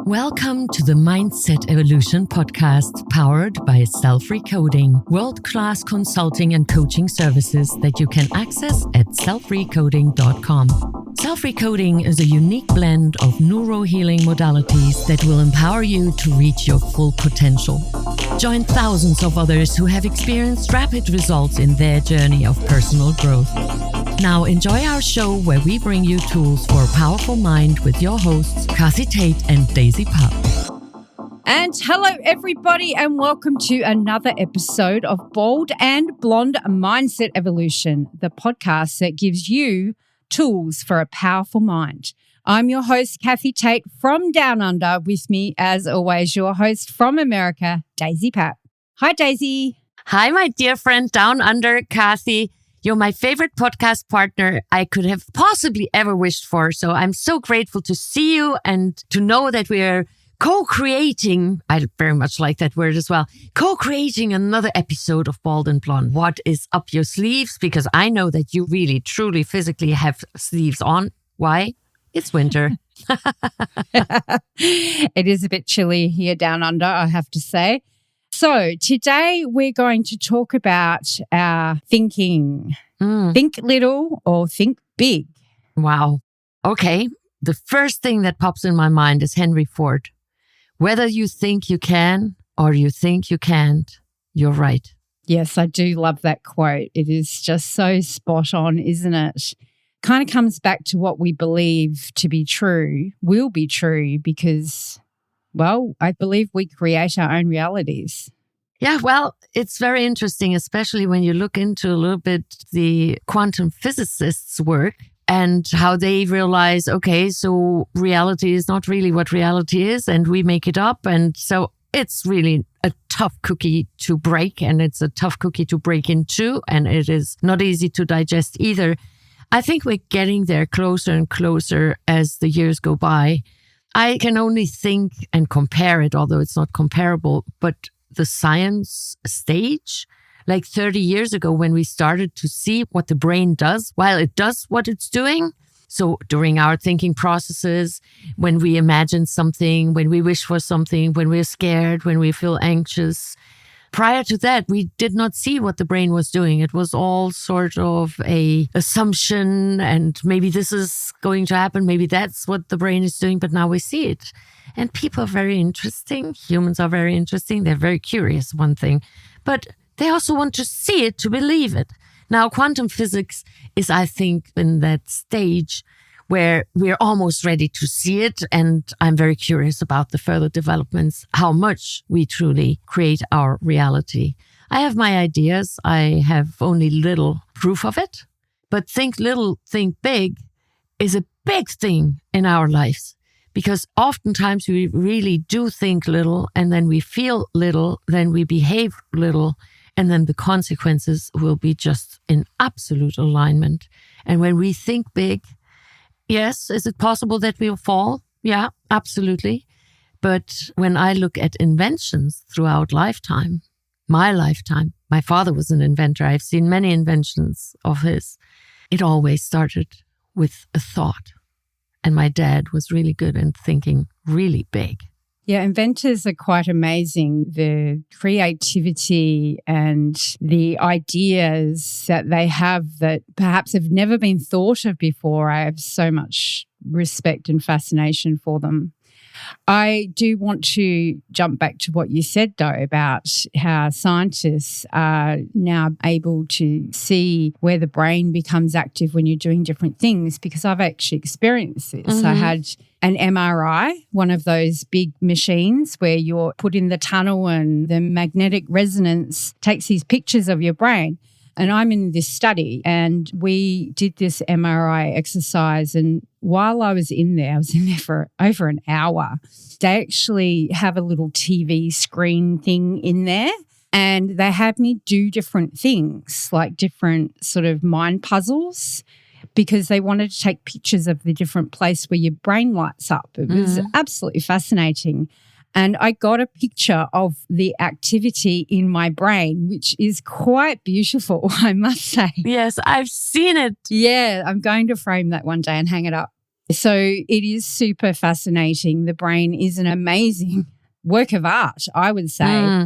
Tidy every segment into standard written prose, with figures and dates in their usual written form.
Welcome to the Mindset Evolution podcast, powered by Self-Recoding, world-class consulting and coaching services that you can access at selfrecoding.com. Self-Recoding is a unique blend of neurohealing modalities that will empower you to reach your full potential. Join thousands of others who have experienced rapid results in their journey of personal growth. Now enjoy our show where we bring you tools for a powerful mind with your hosts, Kathi and Daisy. And hello, everybody, and welcome to another episode of Bold and Blonde Mindset Evolution, the podcast that gives you tools for a powerful mind. I'm your host, Kathi Tate from Down Under. With me, as always, your host from America, Daisy Pat. Hi, Daisy. Hi, my dear friend Down Under, Kathi. You're my favorite podcast partner I could have possibly ever wished for. So I'm so grateful to see you and to know that we are co-creating. I very much like that word as well. Co-creating another episode of Bald and Blonde. What is up your sleeves? Because I know that you really, truly, physically have sleeves on. Why? It's winter. It is a bit chilly here down under, I have to say. So today we're going to talk about our thinking. Think little or think big. Wow. Okay. The first thing that pops in my mind is Henry Ford. Whether you think you can or you think you can't, you're right. Yes, I do love that quote. It is just so spot on, isn't it? Kind of comes back to what we believe to be true, will be true because, well, I believe we create our own realities. Yeah, well, it's very interesting, especially when you look into a little bit the quantum physicists' work and how they realize, okay, so reality is not really what reality is and we make it up. And so it's really a tough cookie to break, and it's a tough cookie to break into, and it is not easy to digest either. I think we're getting there closer and closer as the years go by. I can only think and compare it, although it's not comparable, but the science stage, like 30 years ago when we started to see what the brain does while it does what it's doing. So during our thinking processes, when we imagine something, when we wish for something, when we're scared, when we feel anxious. Prior to that, we did not see what the brain was doing. It was all sort of a assumption, and maybe this is going to happen. Maybe that's what the brain is doing, but now we see it. And people are very interesting. Humans are very interesting. They're very curious, one thing, but they also want to see it to believe it. Now, quantum physics is, I think, in that stage where we're almost ready to see it. And I'm very curious about the further developments, how much we truly create our reality. I have my ideas. I have only little proof of it. But think little, think big is a big thing in our lives. Because oftentimes we really do think little, and then we feel little, then we behave little, and then the consequences will be just in absolute alignment. And when we think big, yes, is it possible that we'll fall? Yeah, absolutely. But when I look at inventions throughout my lifetime, my father was an inventor. I've seen many inventions of his. It always started with a thought. And my dad was really good in thinking really big. Yeah, inventors are quite amazing. The creativity and the ideas that they have that perhaps have never been thought of before. I have so much respect and fascination for them. I do want to jump back to what you said, though, about how scientists are now able to see where the brain becomes active when you're doing different things, because I've actually experienced this. Mm-hmm. I had an MRI, one of those big machines where you're put in the tunnel and the magnetic resonance takes these pictures of your brain. And I'm in this study, and we did this MRI exercise. And while I was in there for over an hour. They actually have a little TV screen thing in there, and they had me do different things, like different sort of mind puzzles, because they wanted to take pictures of the different place where your brain lights up. It was absolutely fascinating. And I got a picture of the activity in my brain, which is quite beautiful, I must say. Yes, I've seen it. Yeah, I'm going to frame that one day and hang it up. So it is super fascinating. The brain is an amazing work of art, I would say.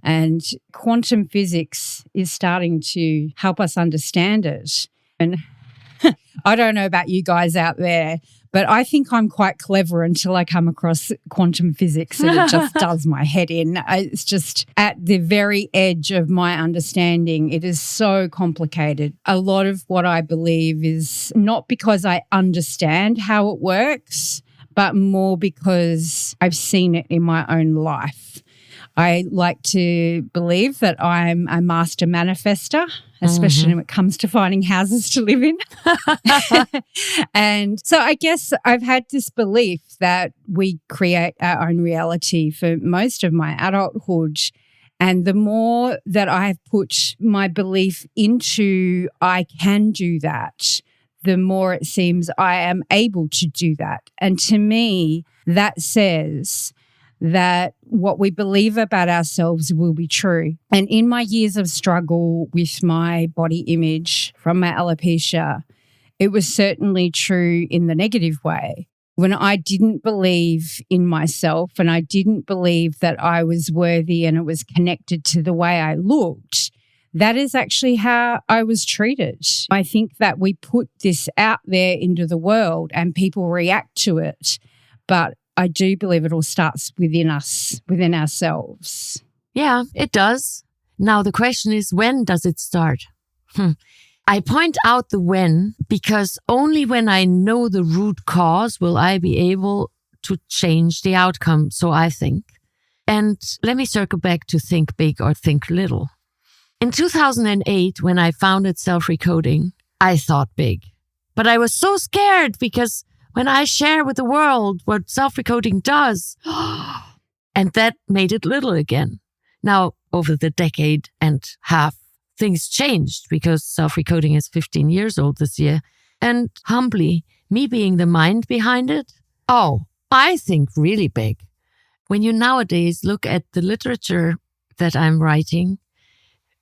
And quantum physics is starting to help us understand it. And I don't know about you guys out there, but I think I'm quite clever until I come across quantum physics and it just does my head in. It's just at the very edge of my understanding. It is so complicated. A lot of what I believe is not because I understand how it works, but more because I've seen it in my own life. I like to believe that I'm a master manifester, especially when it comes to finding houses to live in. And so I guess I've had this belief that we create our own reality for most of my adulthood. And the more that I've put my belief into I can do that, the more it seems I am able to do that. And to me, that says that what we believe about ourselves will be true. And in my years of struggle with my body image from my alopecia, it was certainly true in the negative way. When I didn't believe in myself and I didn't believe that I was worthy and it was connected to the way I looked, that is actually how I was treated. I think that we put this out there into the world and people react to it, but I do believe it all starts within us, within ourselves. Yeah, it does. Now, the question is, when does it start? I point out the when because only when I know the root cause will I be able to change the outcome, so I think. And let me circle back to think big or think little. In 2008, when I founded Self-Recoding, I thought big. But I was so scared because when I share with the world what self-recoding does, and that made it little again. Now, over the decade and half, things changed because self-recoding is 15 years old this year. And humbly, me being the mind behind it, I think really big. When you nowadays look at the literature that I'm writing,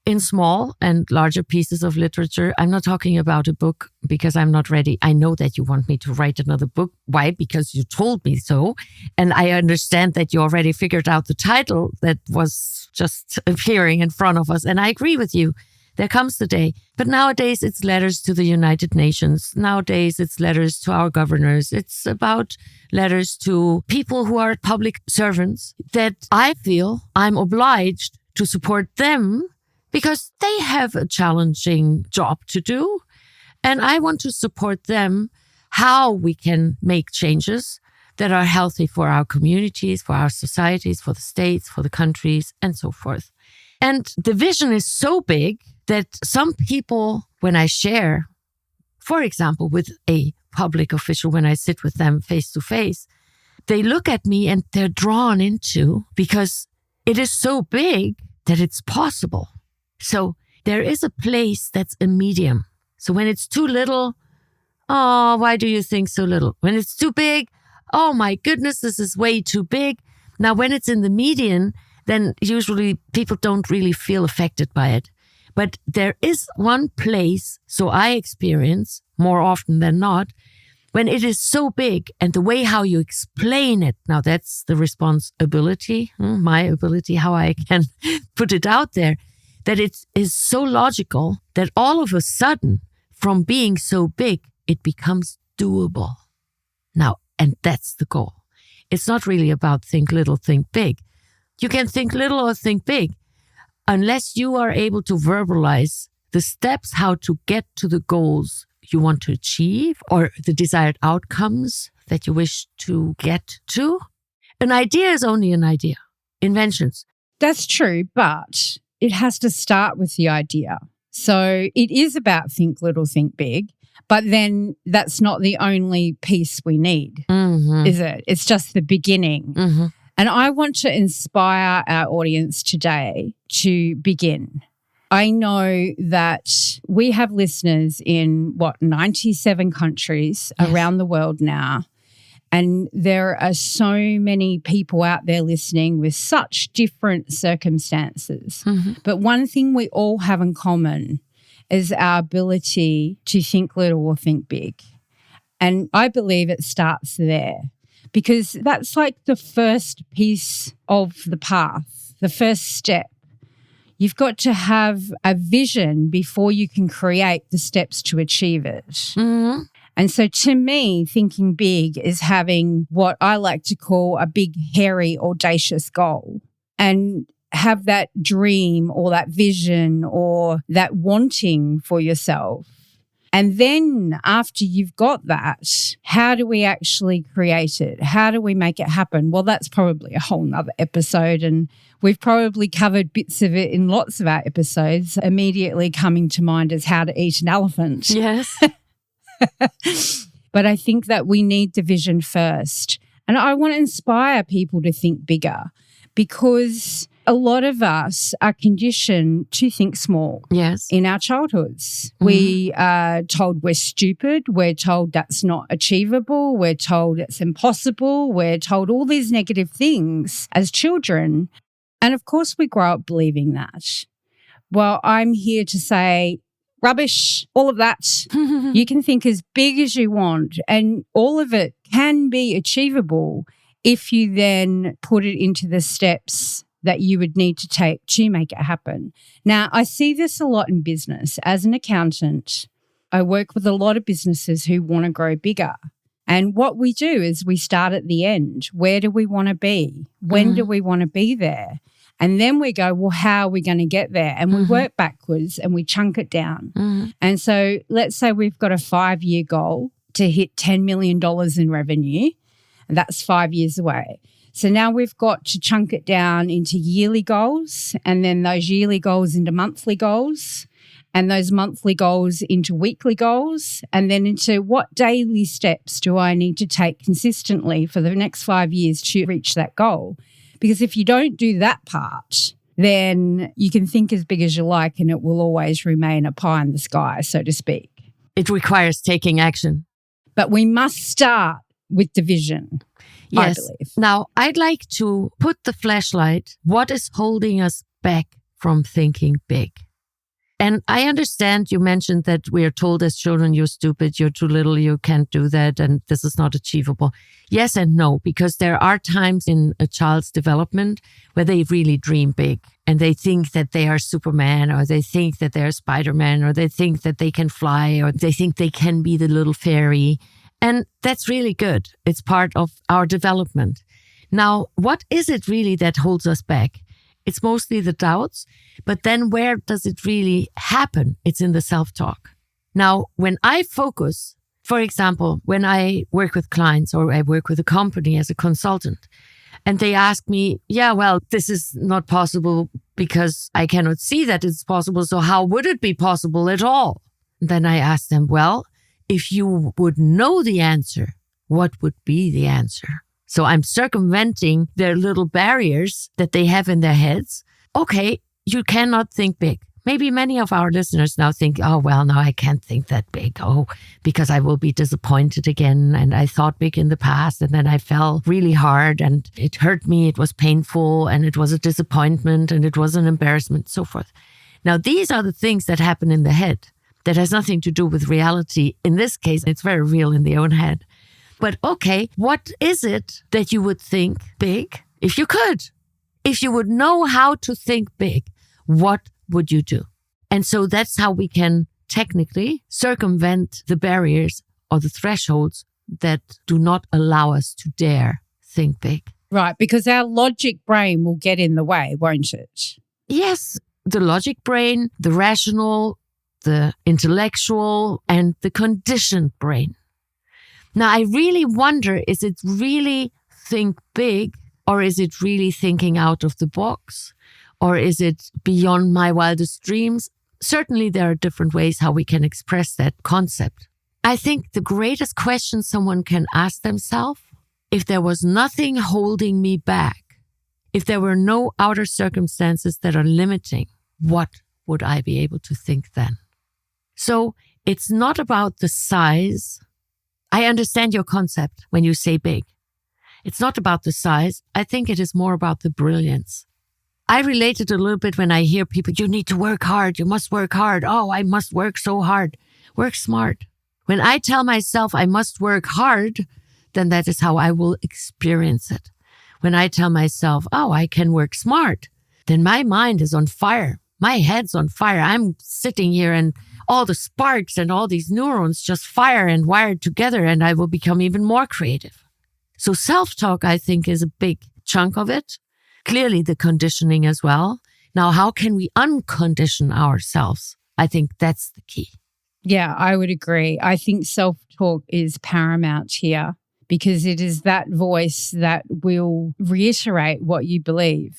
in small and larger pieces of literature, I'm not talking about a book because I'm not ready. I know that you want me to write another book. Why? Because you told me so. And I understand that you already figured out the title that was just appearing in front of us. And I agree with you. There comes the day. But nowadays, it's letters to the United Nations. Nowadays, it's letters to our governors. It's about letters to people who are public servants that I feel I'm obliged to support them because they have a challenging job to do. And I want to support them how we can make changes that are healthy for our communities, for our societies, for the states, for the countries, and so forth. And the vision is so big that some people, when I share, for example, with a public official, when I sit with them face to face, they look at me and they're drawn into because it is so big that it's possible. So there is a place that's a medium. So when it's too little, oh, why do you think so little? When it's too big, oh my goodness, this is way too big. Now, when it's in the median, then usually people don't really feel affected by it. But there is one place, so I experience more often than not, when it is so big and the way how you explain it, now that's the responsibility, my ability, how I can put it out there, that it is so logical that all of a sudden, from being so big, it becomes doable. Now, and that's the goal. It's not really about think little, think big. You can think little or think big unless you are able to verbalize the steps how to get to the goals you want to achieve or the desired outcomes that you wish to get to. An idea is only an idea. Inventions. That's true, but it has to start with the idea. So it is about think little, think big, but then that's not the only piece we need, is it? It's just the beginning. And I want to inspire our audience today to begin. I know that we have listeners in, 97 countries around the world now. And there are so many people out there listening with such different circumstances. But one thing we all have in common is our ability to think little or think big. And I believe it starts there because that's like the first piece of the path, the first step. You've got to have a vision before you can create the steps to achieve it. Mm-hmm. And so to me, thinking big is having what I like to call a big, hairy, audacious goal and have that dream or that vision or that wanting for yourself. And then after you've got that, how do we actually create it? How do we make it happen? Well, that's probably a whole nother episode. And we've probably covered bits of it in lots of our episodes. Immediately coming to mind is how to eat an elephant. Yes. But I think that we need the vision first. And I want to inspire people to think bigger because a lot of us are conditioned to think small. Yes. In our childhoods. Mm-hmm. We are told we're stupid. We're told that's not achievable. We're told it's impossible. We're told all these negative things as children. And of course, we grow up believing that. Well, I'm here to say, rubbish, all of that. You can think as big as you want, and all of it can be achievable if you then put it into the steps that you would need to take to make it happen. Now, I see this a lot in business. As an accountant, I work with a lot of businesses who want to grow bigger. And what we do is we start at the end. Where do we want to be? When do we want to be there? And then we go, well, how are we going to get there? And we work backwards and we chunk it down. And so let's say we've got a 5-year goal to hit $10 million in revenue. And that's 5 years away. So now we've got to chunk it down into yearly goals and then those yearly goals into monthly goals and those monthly goals into weekly goals and then into what daily steps do I need to take consistently for the next 5 years to reach that goal. Because if you don't do that part, then you can think as big as you like and it will always remain a pie in the sky, so to speak. It requires taking action. But we must start with the vision. Yes. I believe. Now, I'd like to put the flashlight. What is holding us back from thinking big? And I understand you mentioned that we are told as children, you're stupid, you're too little, you can't do that, and this is not achievable. Yes and no, because there are times in a child's development where they really dream big and they think that they are Superman or they think that they're Spider-Man or they think that they can fly or they think they can be the little fairy. And that's really good. It's part of our development. Now, what is it really that holds us back? It's mostly the doubts, but then where does it really happen? It's in the self-talk. Now, when I focus, for example, when I work with clients or I work with a company as a consultant, and they ask me, yeah, well, this is not possible because I cannot see that it's possible. So how would it be possible at all? Then I ask them, well, if you would know the answer, what would be the answer? So I'm circumventing their little barriers that they have in their heads. Okay, you cannot think big. Maybe many of our listeners now think, oh, well, no, I can't think that big. Oh, because I will be disappointed again. And I thought big in the past and then I fell really hard and it hurt me. It was painful and it was a disappointment and it was an embarrassment, so forth. Now, these are the things that happen in the head that has nothing to do with reality. In this case, it's very real in the own head. But okay, what is it that you would think big if you could? If you would know how to think big, what would you do? And so that's how we can technically circumvent the barriers or the thresholds that do not allow us to dare think big. Right, because our logic brain will get in the way, won't it? Yes, the logic brain, the rational, the intellectual, and the conditioned brain. Now, I really wonder, is it really think big or is it really thinking out of the box? Or is it beyond my wildest dreams? Certainly, there are different ways how we can express that concept. I think the greatest question someone can ask themselves, if there was nothing holding me back, if there were no outer circumstances that are limiting, what would I be able to think then? So it's not about the size. I understand your concept when you say big. It's not about the size. I think it is more about the brilliance. I relate it a little bit when I hear people, you need to work hard. You must work hard. Oh, I must work so hard. Work smart. When I tell myself I must work hard, then that is how I will experience it. When I tell myself, oh, I can work smart, then my mind is on fire. My head's on fire. I'm sitting here and all the sparks and all these neurons just fire and wired together, and I will become even more creative. So self-talk, I think, is a big chunk of it. Clearly the conditioning as well. Now, how can we uncondition ourselves? I think that's the key. Yeah, I would agree. I think self-talk is paramount here because it is that voice that will reiterate what you believe.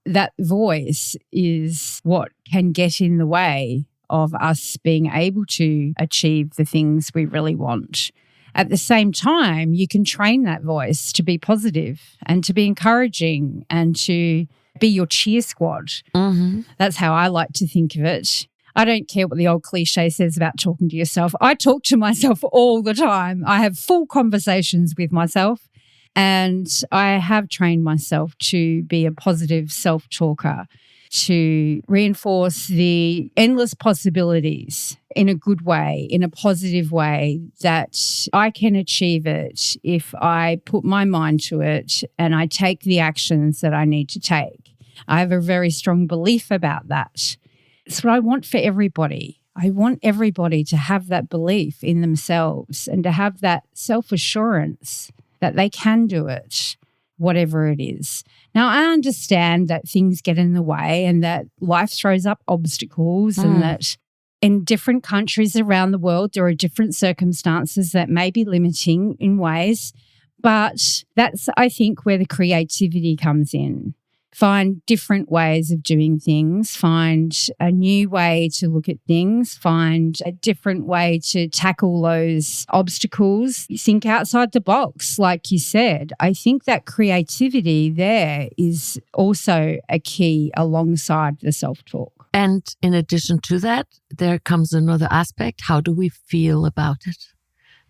That voice is what can get in the way of us being able to achieve the things we really want. At the same time, you can train that voice to be positive and to be encouraging and to be your cheer squad. Mm-hmm. That's how I like to think of it. I don't care what the old cliche says about talking to yourself. I talk to myself all the time. I have full conversations with myself, and I have trained myself to be a positive self-talker, to reinforce the endless possibilities in a good way, in a positive way, that I can achieve it if I put my mind to it and I take the actions that I need to take. I have a very strong belief about that. It's what I want for everybody. I want everybody to have that belief in themselves and to have that self-assurance that they can do it, whatever it is. Now, I understand that things get in the way and that life throws up obstacles and that in different countries around the world, there are different circumstances that may be limiting in ways. But that's, I think, where the creativity comes in. Find different ways of doing things, find a new way to look at things, find a different way to tackle those obstacles. Think outside the box, like you said. I think that creativity there is also a key alongside the self-talk. And in addition to that, there comes another aspect. How do we feel about it?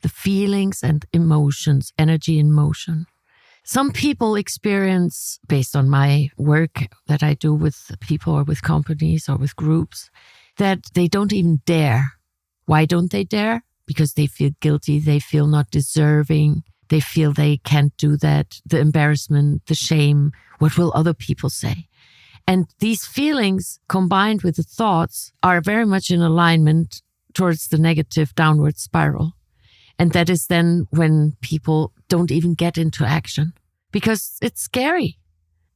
The feelings and emotions, energy in motion. Some people experience, based on my work that I do with people or with companies or with groups, that they don't even dare. Why don't they dare? Because they feel guilty, they feel not deserving, they feel they can't do that, the embarrassment, the shame, what will other people say? And these feelings combined with the thoughts are very much in alignment towards the negative downward spiral. And that is then when people don't even get into action because it's scary.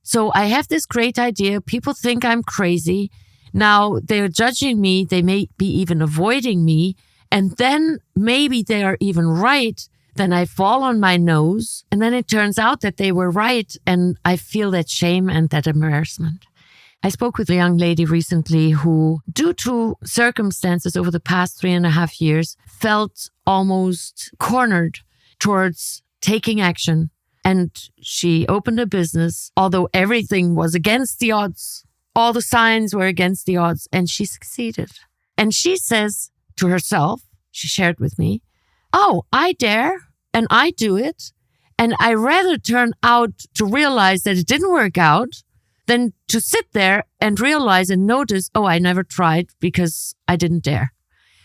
So I have this great idea. People think I'm crazy. Now they're judging me. They may be even avoiding me. And then maybe they are even right. Then I fall on my nose. And then it turns out that they were right. And I feel that shame and that embarrassment. I spoke with a young lady recently who, due to circumstances over the past 3.5 years, felt almost cornered towards taking action. And she opened a business, although everything was against the odds. All the signs were against the odds, and she succeeded. And she says to herself, she shared with me, oh, I dare, and I do it. And I rather turn out to realize that it didn't work out than to sit there and realize and notice, oh, I never tried because I didn't dare.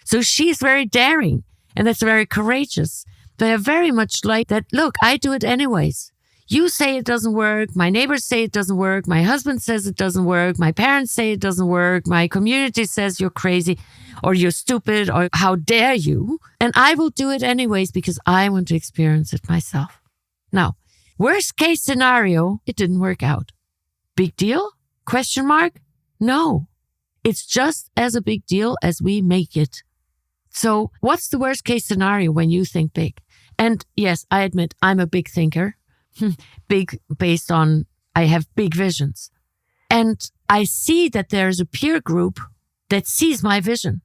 So she's very daring, and that's very courageous. They are very much like that. Look, I do it anyways. You say it doesn't work. My neighbors say it doesn't work. My husband says it doesn't work. My parents say it doesn't work. My community says you're crazy or you're stupid or how dare you? And I will do it anyways because I want to experience it myself. Now, worst case scenario, it didn't work out. Big deal? Question mark? No. It's just as a big deal as we make it. So what's the worst case scenario when you think big? And yes, I admit I'm a big thinker. Big based on I have big visions. And I see that there is a peer group that sees my vision.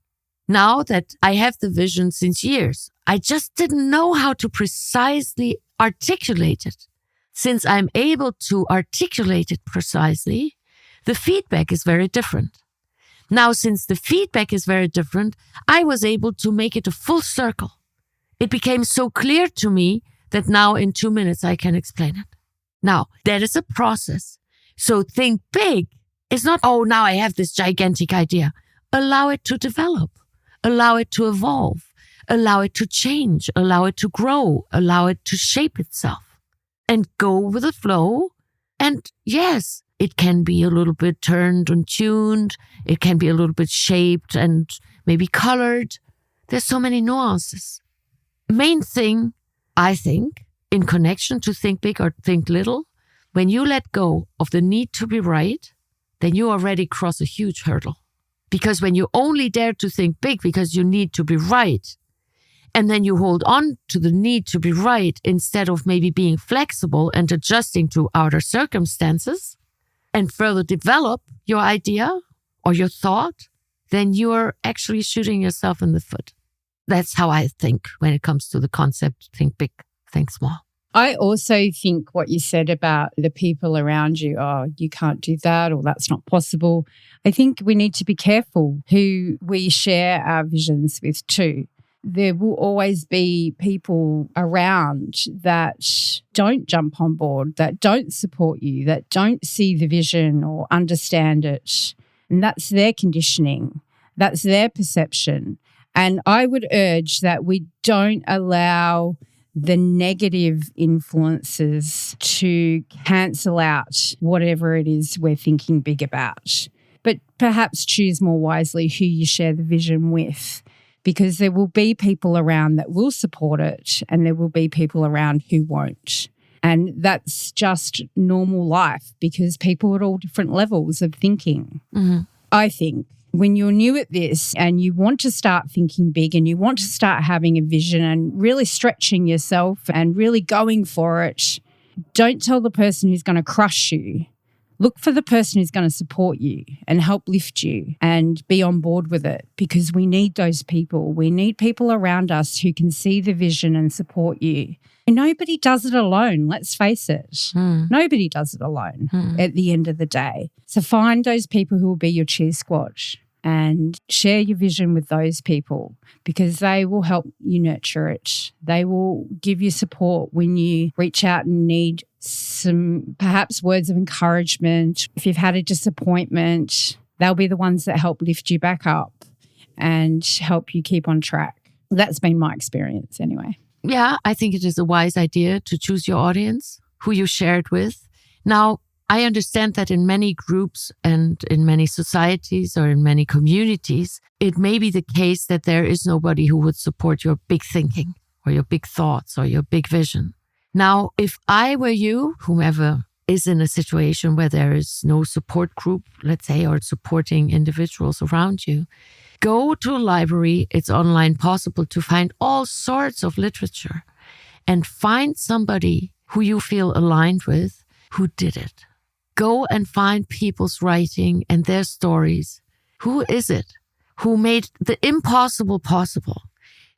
Now that I have the vision since years, I just didn't know how to precisely articulate it. Since I'm able to articulate it precisely, the feedback is very different. Now, since the feedback is very different, I was able to make it a full circle. It became so clear to me that now in 2 minutes I can explain it. Now, that is a process. So think big is not, oh, now I have this gigantic idea. Allow it to develop. Allow it to evolve. Allow it to change, allow it to grow, allow it to shape itself, and go with the flow. And yes, it can be a little bit turned and tuned. It can be a little bit shaped and maybe colored. There's so many nuances. Main thing, I think, in connection to think big or think little, when you let go of the need to be right, then you already cross a huge hurdle. Because when you only dare to think big because you need to be right, and then you hold on to the need to be right instead of maybe being flexible and adjusting to outer circumstances and further develop your idea or your thought, then you are actually shooting yourself in the foot. That's how I think when it comes to the concept, think big, think small. I also think what you said about the people around you, oh, you can't do that or that's not possible. I think we need to be careful who we share our visions with too. There will always be people around that don't jump on board, that don't support you, that don't see the vision or understand it. And that's their conditioning. That's their perception. And I would urge that we don't allow the negative influences to cancel out whatever it is we're thinking big about. But perhaps choose more wisely who you share the vision with, because there will be people around that will support it and there will be people around who won't. And that's just normal life because people at all different levels of thinking. Mm-hmm. I think when you're new at this and you want to start thinking big and you want to start having a vision and really stretching yourself and really going for it, don't tell the person who's going to crush you. Look for the person who's going to support you and help lift you and be on board with it, because we need those people. We need people around us who can see the vision and support you. And nobody does it alone, let's face it. Nobody does it alone at the end of the day. So find those people who will be your cheer squad and share your vision with those people, because they will help you nurture it. They will give you support when you reach out and need some perhaps words of encouragement. If you've had a disappointment, they'll be the ones that help lift you back up and help you keep on track. That's been my experience anyway. Yeah, I think it is a wise idea to choose your audience, who you share it with. Now, I understand that in many groups and in many societies or in many communities, it may be the case that there is nobody who would support your big thinking or your big thoughts or your big vision. Now, if I were you, whomever is in a situation where there is no support group, let's say, or supporting individuals around you, go to a library. It's online possible to find all sorts of literature and find somebody who you feel aligned with who did it. Go and find people's writing and their stories. Who is it who made the impossible possible?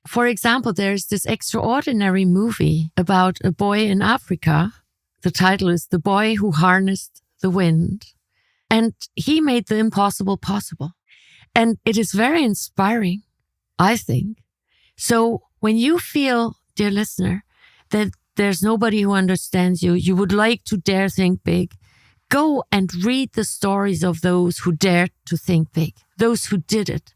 For example, there's this extraordinary movie about a boy in Africa. The title is The Boy Who Harnessed the Wind. And he made the impossible possible. And it is very inspiring, I think. So when you feel, dear listener, that there's nobody who understands you, you would like to dare think big, go and read the stories of those who dared to think big, those who did it.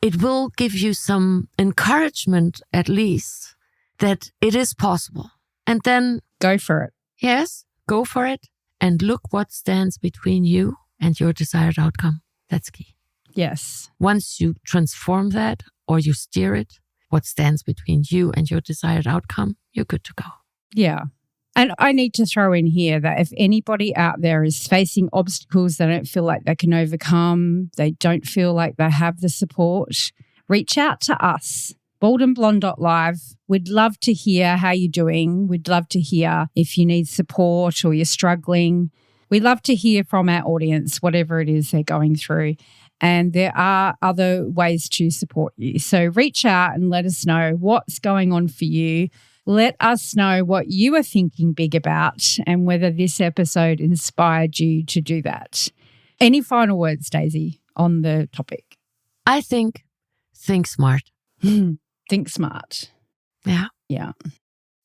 It will give you some encouragement, at least, that it is possible. And then go for it. Yes, go for it. And look what stands between you and your desired outcome. That's key. Yes. Once you transform that or you steer it, what stands between you and your desired outcome, you're good to go. Yeah. And I need to throw in here that if anybody out there is facing obstacles they don't feel like they can overcome, they don't feel like they have the support, reach out to us, baldandblonde.live. We'd love to hear how you're doing. We'd love to hear if you need support or you're struggling. We love to hear from our audience, whatever it is they're going through. And there are other ways to support you. So reach out and let us know what's going on for you. Let us know what you are thinking big about and whether this episode inspired you to do that. Any final words, Daisy, on the topic? I think smart. Think smart. Yeah. Yeah.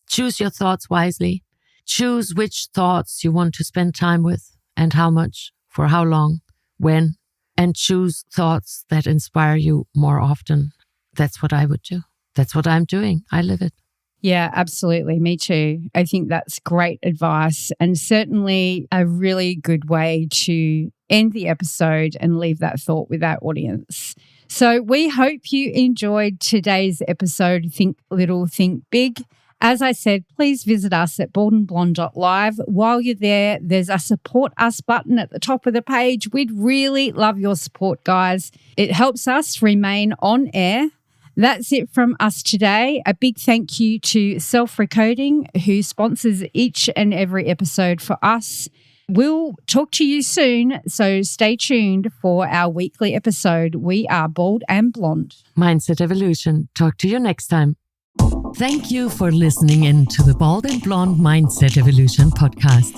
Choose your thoughts wisely. Choose which thoughts you want to spend time with and how much, for how long, when, and choose thoughts that inspire you more often. That's what I would do. that's what I'm doing. I live it. Yeah, absolutely. Me too. I think that's great advice and certainly a really good way to end the episode and leave that thought with our audience. So we hope you enjoyed today's episode, Think Little, Think Big. As I said, please visit us at baldandblonde.live. While you're there, there's a support us button at the top of the page. We'd really love your support, guys. It helps us remain on air. That's it from us today. A big thank you to Self-Recoding, who sponsors each and every episode for us. We'll talk to you soon, so stay tuned for our weekly episode. We are Bald and Blonde. Mindset Evolution. Talk to you next time. Thank you for listening in to the Bald and Blonde Mindset Evolution podcast.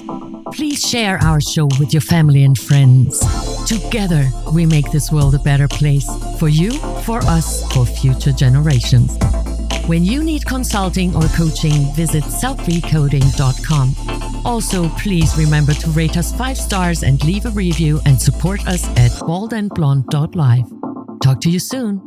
Please share our show with your family and friends. Together, we make this world a better place for you, for us, for future generations. When you need consulting or coaching, visit selfrecoding.com. Also, please remember to rate us 5 stars and leave a review and support us at baldandblonde.live. Talk to you soon.